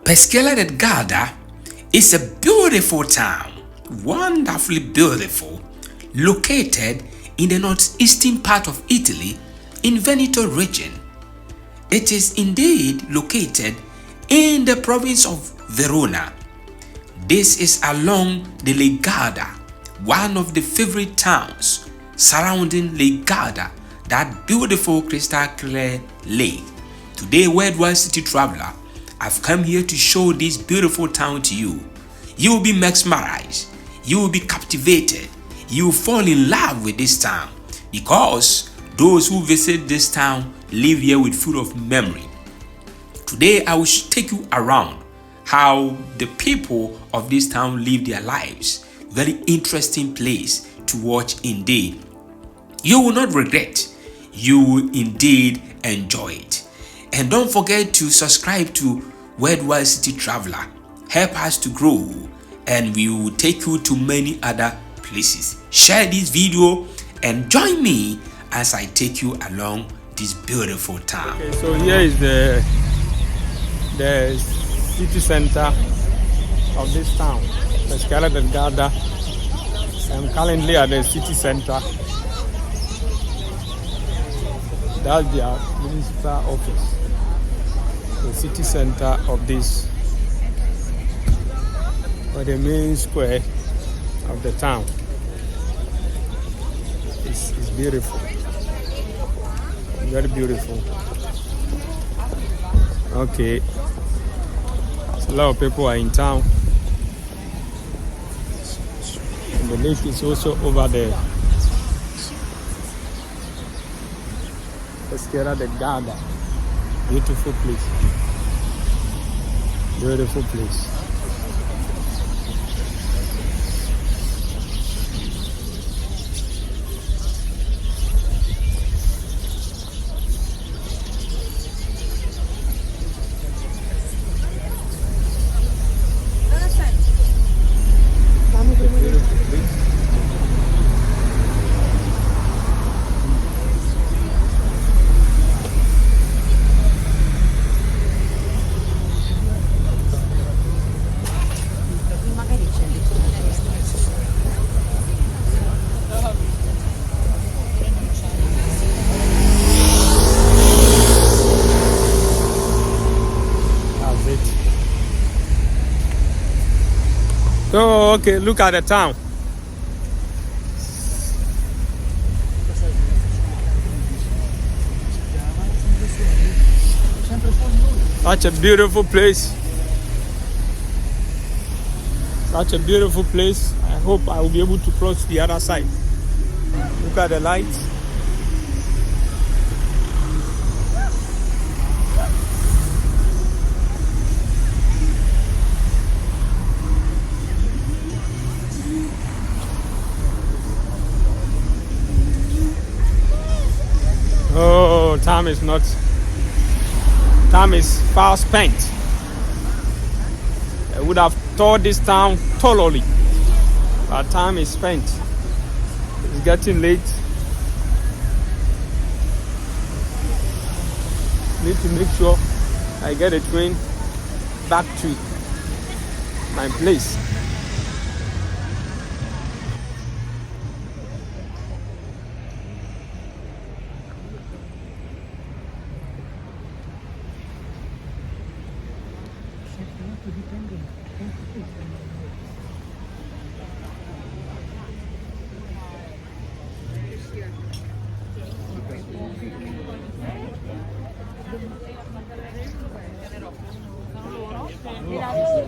Peschiera del Garda is a beautiful town, wonderfully beautiful, located in the northeastern part of Italy in Veneto region. It is indeed located in the province of Verona. This is along the Lake Garda, one of the favorite towns surrounding Lake Garda, that beautiful crystal clear lake. Today, Worldwide City Traveler, I've come here to show this beautiful town to you. You will be mesmerized, you will be captivated, you will fall in love with this town, because those who visit this town live here with full of memory. Today I will take you around how the people of this town live their lives. Very interesting place to watch indeed. You will not regret, you will indeed enjoy it. And don't forget to subscribe to Worldwide City Traveler. Help us to grow, and we will take you to many other places. Share this video and join me as I take you along this beautiful town. Okay, so here is the city center of this town, Peschiera del Garda. I'm currently at the city center. That's the municipal office. The city center of this, or the main square of the town. It's beautiful, very beautiful. Okay, so a lot of people are in town, and the lake is also over there. Peschiera del Garda, beautiful place, beautiful place. Oh, okay, look at the town. Such a beautiful place. Such a beautiful place. I hope I will be able to cross the other side. Look at the lights. Oh, time is far spent. I would have toured this town thoroughly, but time is spent. It's getting late. Need to make sure I get a train back to my place.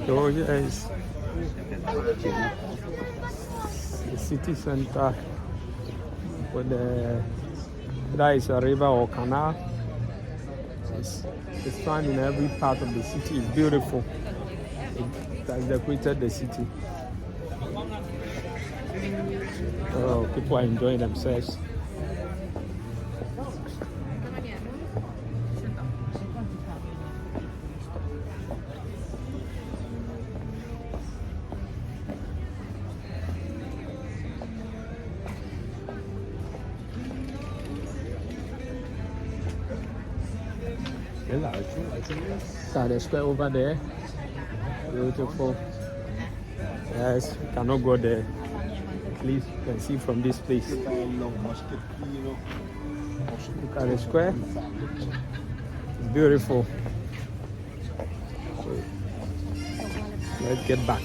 So here is the city center, where there is a river or canal. It's found in every part of the city. It's beautiful. It has decorated the city. Oh, people are enjoying themselves. Got a square over there. Beautiful. Yes, we cannot go there. At least you can see from this place. Look at the square. It's beautiful. So, let's get back.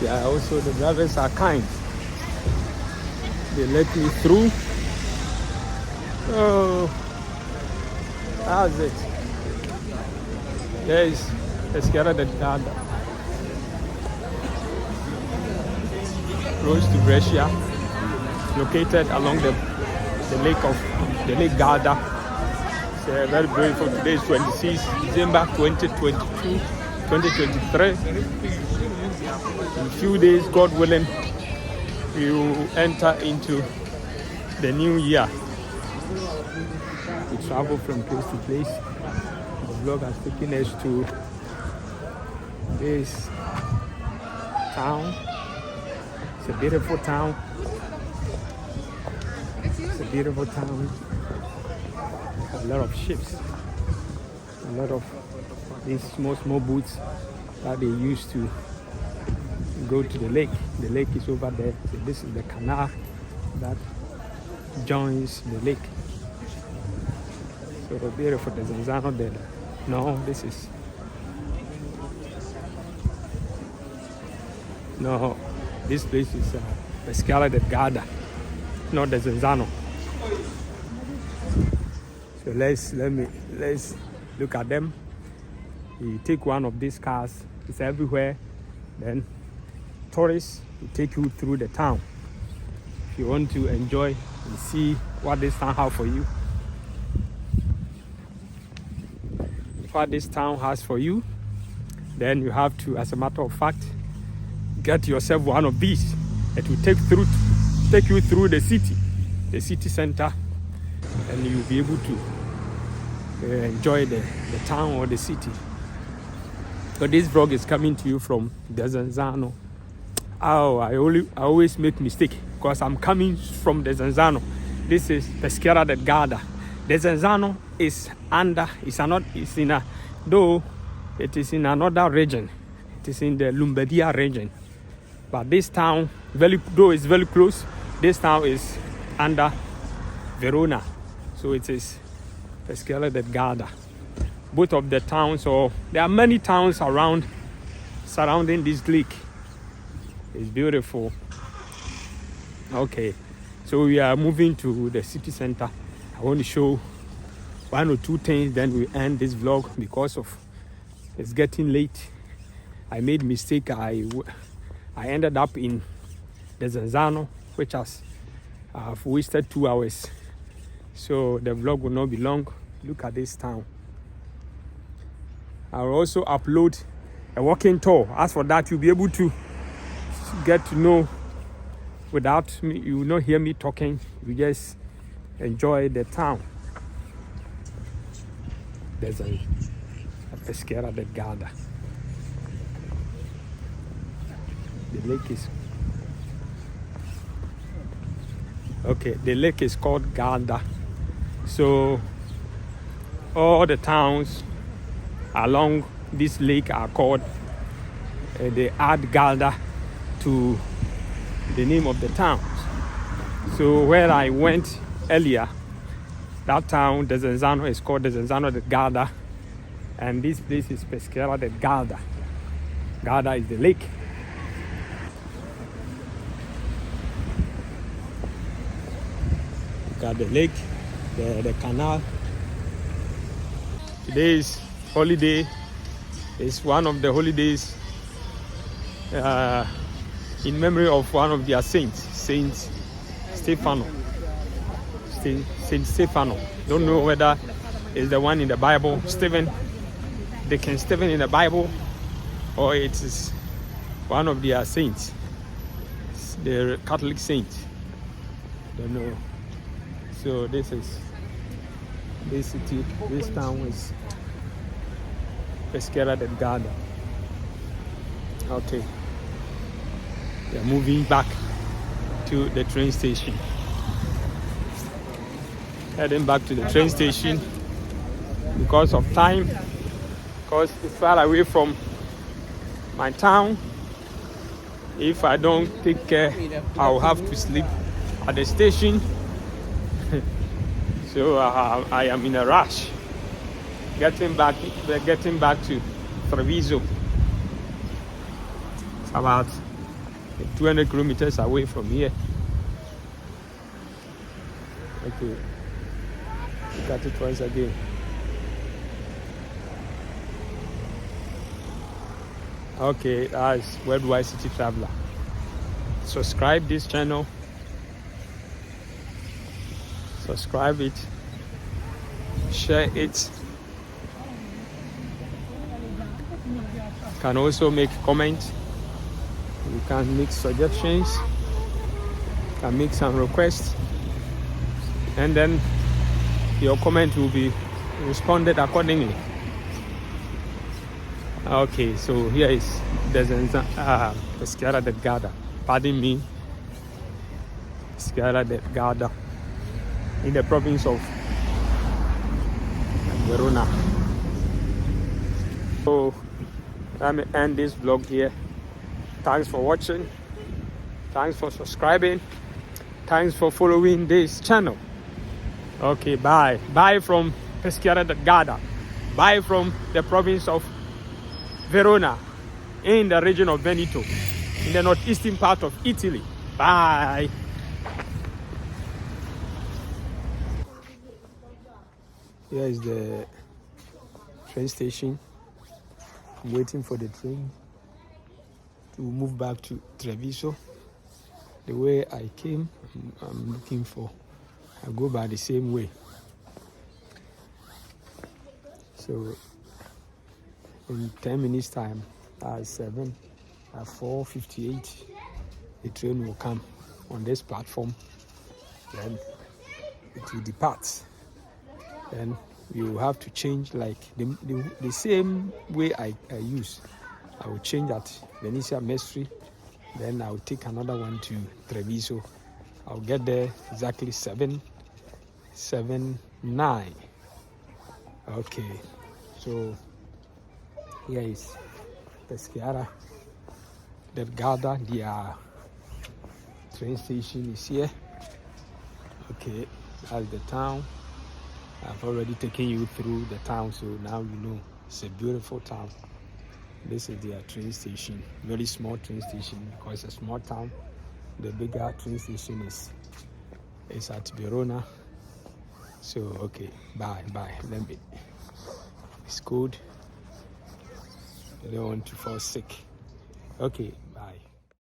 Yeah, also the drivers are kind. They let me through. Oh, that's it. There is Peschiera del Garda. Close to Brescia, located along the Lake Garda. It's very beautiful. Today is 26 December 2022, 2023. In a few days, God willing, we will enter into the new year. We travel from place to place. The vlog has taken us to this town. It's a beautiful town. It's a beautiful town. A lot of ships, a lot of these small boats that they use to go to the lake. The lake is over there. So this is the canal that joins the lake. So beautiful. The Zanzano there. No, this is no. This place is Peschiera del Garda, not the Zanzano. So let's look at them. You take one of these cars. It's everywhere. Then tourists will take you through the town. If you want to enjoy and see what this town has for you, then you have to, as a matter of fact, get yourself one of these. It will take you through the city center, and you'll be able to enjoy the town or the city. So this vlog is coming to you from the Zanzano. Oh, I always make mistake because I'm coming from the Zanzano. This is Peschiera del Garda. The Zanzano is though it is in another region. It is in the Lombardia region. But this town, though it's very close, this town is under Verona. So it is Peschiera del Garda. Both of the towns, or there are many towns surrounding this lake. It's beautiful. Okay, so we are moving to the city center. I want to show one or two things, then we end this vlog because of it's getting late. I made mistake. I ended up in the Zanzano, which I've wasted 2 hours. So the vlog will not be long. Look at this town. I'll also upload a walking tour. As for that, you'll be able to get to know without me. You will not hear me talking. You just enjoy the town. There's a Peschiera del Garda. The lake is okay. The lake is called Garda. So all the towns along this lake are called. They add Garda to the name of the towns. So where I went earlier, that town, the Zanzano, is called the Zanzano del Garda, and this place is Peschiera del Garda. Garda is the lake. Look at the lake. the canal. Today is holiday. It's one of the holidays in memory of one of their saints, Saint Stefano. Saint Stefano. Don't know whether it's the one in the Bible, Stephen in the Bible, or it is one of their saints, the Catholic saints. Don't know. So this city, this town is Peschiera del Garda. Okay. We are moving back to the train station. Heading back to the train station because of time, because it's far away from my town. If I don't take care, I'll have to sleep at the station. So I am in a rush getting back to Treviso. It's about 200 kilometers away from here. Okay, look at it once again. Okay, that's Worldwide City Traveler. Subscribe this channel. Subscribe it. Share it. You can also make comments. You can make suggestions. You can make some requests. And then your comment will be responded accordingly. Okay, so here is the Peschiera del Garda. Pardon me, Peschiera del Garda, in the province of Verona. So let me end this vlog here. Thanks for watching. Thanks for subscribing. Thanks for following this channel. Okay, bye. Bye from Peschiera del Garda. Bye from the province of Verona, in the region of Veneto, in the northeastern part of Italy. Bye. Here is the train station. I'm waiting for the train to move back to Treviso. The way I came, I'm looking for. I go by the same way. So in 10 minutes time, at 4:58, the train will come on this platform. Then it will depart. Then we will have to change like the same way I use. I will change at Venezia Mestre. Then I will take another one to Treviso. I'll get there exactly 7:09. Okay, so here is Peschiera del Garda. Their train station is here. Okay, that's the town. I've already taken you through the town, so now you know it's a beautiful town. This is their train station. Very small train station because it's a small town. The bigger train station is at Verona. So okay, bye. Let me. It's good. I don't want to fall sick. Okay,